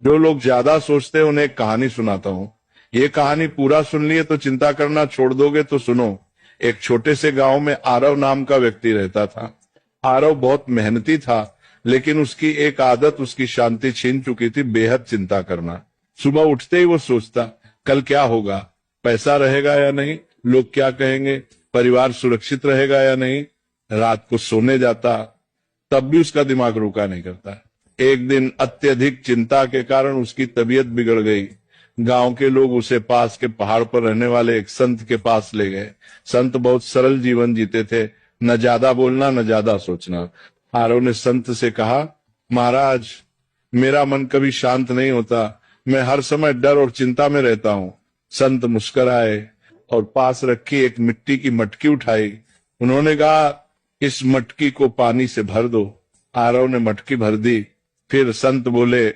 जो लोग ज्यादा सोचते हैं उन्हें एक कहानी सुनाता हूँ। ये कहानी पूरा सुन लिए तो चिंता करना छोड़ दोगे, तो सुनो। एक छोटे से गांव में आरव नाम का व्यक्ति रहता था। आरव बहुत मेहनती था, लेकिन उसकी एक आदत उसकी शांति छीन चुकी थी, बेहद चिंता करना। सुबह उठते ही वो सोचता, कल क्या होगा, पैसा रहेगा या नहीं, लोग क्या कहेंगे, परिवार सुरक्षित रहेगा या नहीं। रात को सोने जाता, तब भी उसका दिमाग रुका नहीं करता। एक दिन अत्यधिक चिंता के कारण उसकी तबीयत बिगड़ गई। गांव के लोग उसे पास के पहाड़ पर रहने वाले एक संत के पास ले गए। संत बहुत सरल जीवन जीते थे, न ज्यादा बोलना न ज्यादा सोचना। आरव ने संत से कहा, महाराज, मेरा मन कभी शांत नहीं होता, मैं हर समय डर और चिंता में रहता हूँ। संत मुस्कुराए और पास रखी एक मिट्टी की मटकी उठाई। उन्होंने कहा, इस मटकी को पानी से भर दो। आरव ने मटकी भर दी। फिर संत बोले,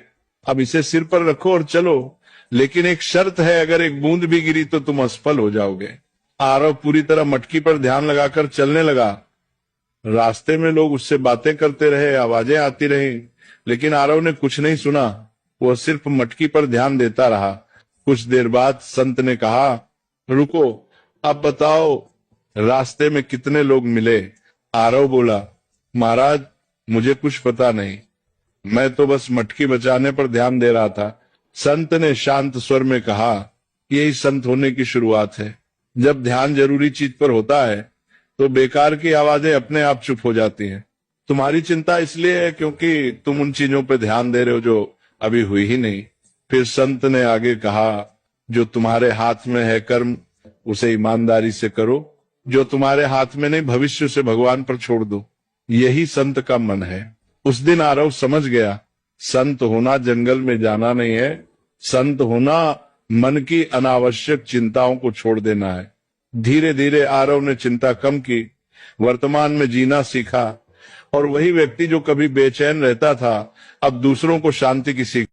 अब इसे सिर पर रखो और चलो, लेकिन एक शर्त है, अगर एक बूंद भी गिरी तो तुम असफल हो जाओगे। आरव पूरी तरह मटकी पर ध्यान लगाकर चलने लगा। रास्ते में लोग उससे बातें करते रहे, आवाजें आती रही, लेकिन आरव ने कुछ नहीं सुना। वह सिर्फ मटकी पर ध्यान देता रहा। कुछ देर बाद संत ने कहा, रुको, अब बताओ रास्ते में कितने लोग मिले। आरव बोला, महाराज, मुझे कुछ पता नहीं, मैं तो बस मटकी बचाने पर ध्यान दे रहा था। संत ने शांत स्वर में कहा, यही संत होने की शुरुआत है। जब ध्यान जरूरी चीज पर होता है तो बेकार की आवाजें अपने आप चुप हो जाती हैं। तुम्हारी चिंता इसलिए है क्योंकि तुम उन चीजों पर ध्यान दे रहे हो जो अभी हुई ही नहीं। फिर संत ने आगे कहा, जो तुम्हारे हाथ में है कर्म, उसे ईमानदारी से करो। जो तुम्हारे हाथ में नहीं, भविष्य से भगवान पर छोड़ दो। यही संत का मन है। उस दिन आरव समझ गया, संत होना जंगल में जाना नहीं है, संत होना मन की अनावश्यक चिंताओं को छोड़ देना है। धीरे धीरे आरव ने चिंता कम की, वर्तमान में जीना सीखा, और वही व्यक्ति जो कभी बेचैन रहता था, अब दूसरों को शांति की सीख